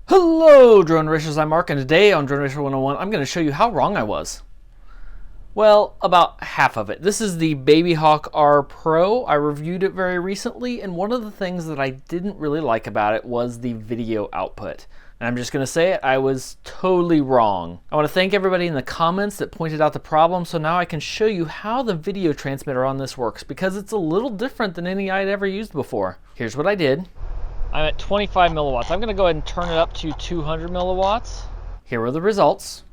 Hello Drone Racers, I'm Mark, and today on Drone Racer 101 I'm going to show you how wrong I was. Well, about half of it. This is the BabyHawk R Pro. I reviewed it very recently, and one of the things that I didn't really like about it was the video output. And I'm just going to say it, I was totally wrong. I want to thank everybody in the comments that pointed out the problem, so now I can show you how the video transmitter on this works, because it's a little different than any I'd ever used before. Here's what I did. I'm at 25 milliwatts. I'm going to go ahead and turn it up to 200 milliwatts. Here are the results.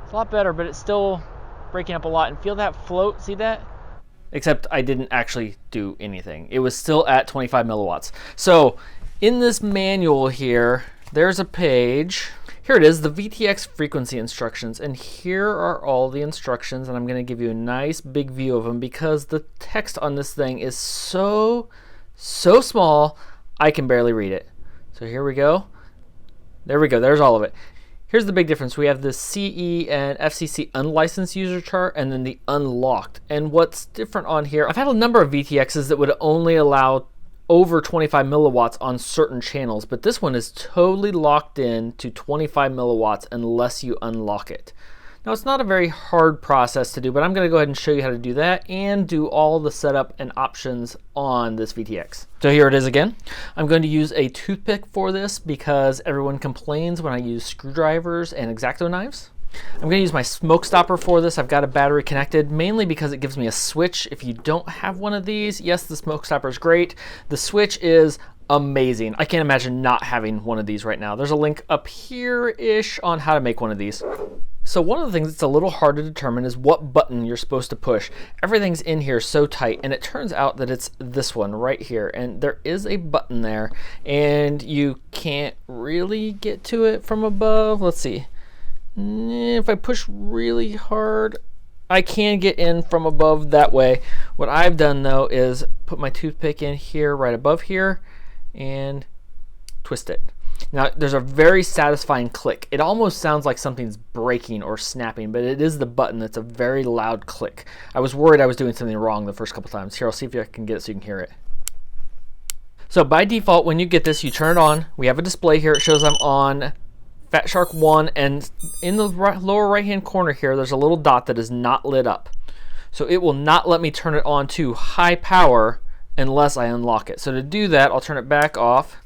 It's a lot better, but it's still breaking up a lot. And feel that float, see that? Except I didn't actually do anything. It was still at 25 milliwatts. So in this manual here, there's a page. Here it is, the VTX frequency instructions. And here are all the instructions. And I'm going to give you a nice big view of them because the text on this thing is so small, I can barely read it. So here we go. There we go. There's all of it. Here's the big difference. We have the CE and FCC unlicensed user chart and then the unlocked. And what's different on here, I've had a number of VTXs that would only allow over 25 milliwatts on certain channels, but this one is totally locked in to 25 milliwatts unless you unlock it. Now, it's not a very hard process to do, but I'm going to go ahead and show you how to do that and do all the setup and options on this VTX. So here it is again. I'm going to use a toothpick for this because everyone complains when I use screwdrivers and X-Acto knives. I'm going to use my smoke stopper for this. I've got a battery connected, mainly because it gives me a switch. If you don't have one of these, yes, the smoke stopper is great. The switch is amazing. I can't imagine not having one of these right now. There's a link up here-ish on how to make one of these. So one of the things that's a little hard to determine is what button you're supposed to push. Everything's in here so tight, and it turns out that it's this one right here, and there is a button there, and you can't really get to it from above. Let's see. If I push really hard, I can get in from above that way. What I've done though is put my toothpick in here right above here and twist it. Now, there's a very satisfying click. It almost sounds like something's breaking or snapping, but it is the button that's a very loud click. I was worried I was doing something wrong the first couple times. Here, I'll see if I can get it so you can hear it. So by default, when you get this, you turn it on. We have a display here. It shows I'm on Fat Shark 1, and in the lower right-hand corner here, there's a little dot that is not lit up. So it will not let me turn it on to high power unless I unlock it. So to do that, I'll turn it back off.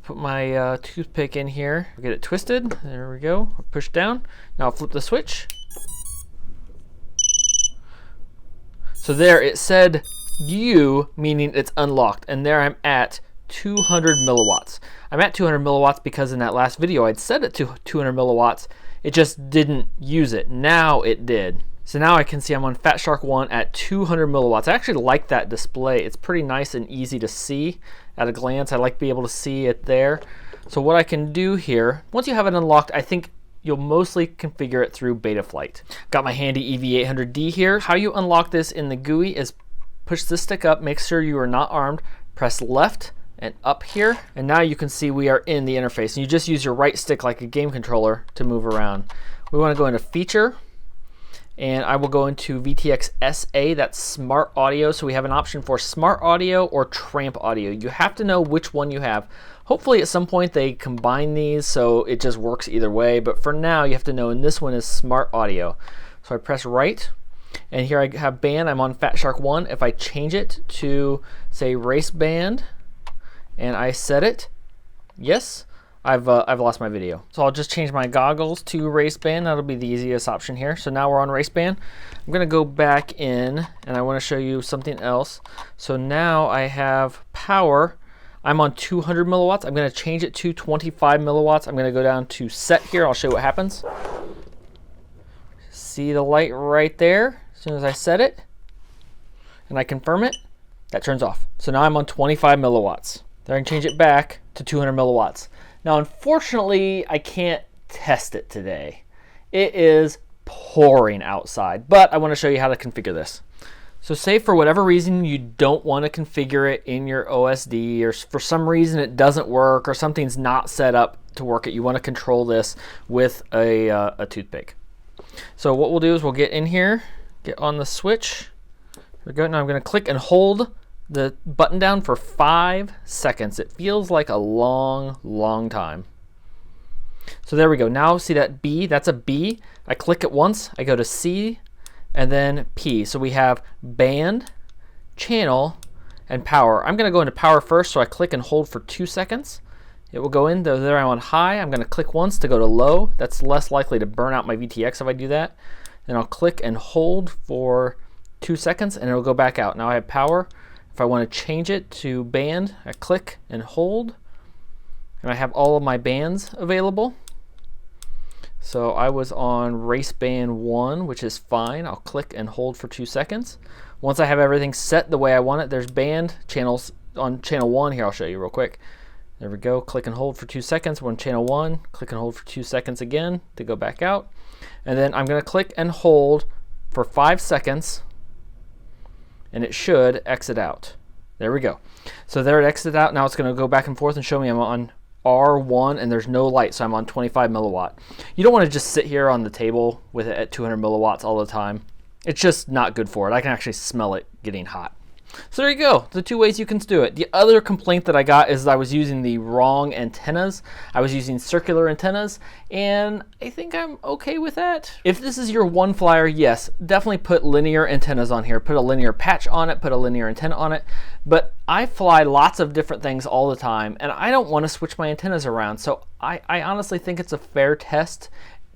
Put my toothpick in here, get it twisted. There we go. Push down. Now I'll flip the switch. So there it said U, meaning it's unlocked, and there I'm at 200 milliwatts. I'm at 200 milliwatts because in that last video I'd set it to 200 milliwatts. It just didn't use it. Now it did. So now I can see I'm on Fat Shark 1 at 200 milliwatts. I actually like that display. It's pretty nice and easy to see at a glance. I like to be able to see it there. So what I can do here, once you have it unlocked, I think you'll mostly configure it through Betaflight. Got my handy EV800D here. How you unlock this in the GUI is push this stick up, make sure you are not armed, press left and up here, and now you can see we are in the interface. And you just use your right stick like a game controller to move around. We want to go into feature, and I will go into VTX SA, that's smart audio. So we have an option for smart audio or tramp audio. You have to know which one you have. Hopefully at some point they combine these so it just works either way, but for now you have to know, and this one is smart audio. So I press right, and here I have band. I'm on Fat Shark 1. If I change it to say race band, and I set it, yes, I've lost my video. So I'll just change my goggles to race band. That'll be the easiest option here. So now we're on race band. I'm gonna go back in and I wanna show you something else. So now I have power. I'm on 200 milliwatts. I'm gonna change it to 25 milliwatts. I'm gonna go down to set here. I'll show you what happens. See the light right there? As soon as I set it and I confirm it, that turns off. So now I'm on 25 milliwatts. Then I can change it back to 200 milliwatts. Now, unfortunately, I can't test it today. It is pouring outside, but I want to show you how to configure this. So say for whatever reason you don't want to configure it in your OSD, or for some reason it doesn't work, or something's not set up to work it. You want to control this with a toothpick. So what we'll do is we'll get in here, get on the switch. Here we go. Now I'm going to click and hold the button down for 5 seconds. It feels like a long time. So there we go. Now see that B, that's a B. I click it once, I go to C, and then P. So we have band, channel, and power. I'm gonna go into power first, so I click and hold for 2 seconds. It will go in, there I'm on high. I'm gonna click once to go to low. That's less likely to burn out my VTX if I do that. Then I'll click and hold for 2 seconds and it'll go back out. Now I have power. If I wanna change it to band, I click and hold. And I have all of my bands available. So I was on race band 1, which is fine. I'll click and hold for 2 seconds. Once I have everything set the way I want it, there's band channels on channel 1 here. I'll show you real quick. There we go, click and hold for 2 seconds. We're on channel 1, click and hold for 2 seconds again to go back out. And then I'm gonna click and hold for 5 seconds and it should exit out. There we go. So there it exited out. Now it's gonna go back and forth and show me I'm on R1 and there's no light, so I'm on 25 milliwatt. You don't wanna just sit here on the table with it at 200 milliwatts all the time. It's just not good for it. I can actually smell it getting hot. So there you go, the 2 ways you can do it. The other complaint that I got is I was using the wrong antennas. I was using circular antennas, and I think I'm okay with that. If this is your one flyer, yes, definitely put linear antennas on here. Put a linear patch on it, put a linear antenna on it. But I fly lots of different things all the time, and I don't want to switch my antennas around. So I honestly think it's a fair test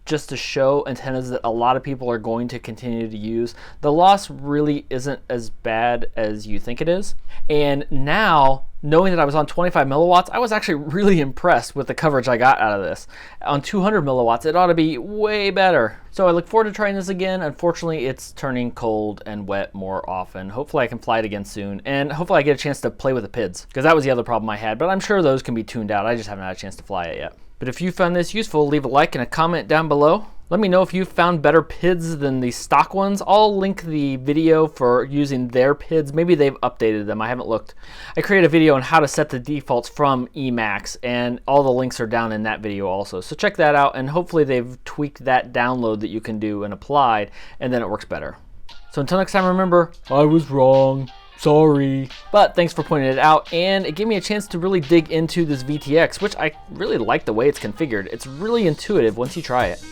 just to show antennas that a lot of people are going to continue to use. The loss really isn't as bad as you think it is. And now, knowing that I was on 25 milliwatts, I was actually really impressed with the coverage I got out of this. On 200 milliwatts, it ought to be way better. So I look forward to trying this again. Unfortunately, it's turning cold and wet more often. Hopefully I can fly it again soon. And hopefully I get a chance to play with the PIDs, because that was the other problem I had. But I'm sure those can be tuned out. I just haven't had a chance to fly it yet. But if you found this useful, leave a like and a comment down below. Let me know if you found better PIDs than the stock ones. I'll link the video for using their PIDs. Maybe they've updated them, I haven't looked. I created a video on how to set the defaults from EMax, and all the links are down in that video also. So check that out, and hopefully they've tweaked that download that you can do and applied, and then it works better. So until next time, remember, I was wrong. Sorry. But thanks for pointing it out, and it gave me a chance to really dig into this VTX, which I really like the way it's configured. It's really intuitive once you try it.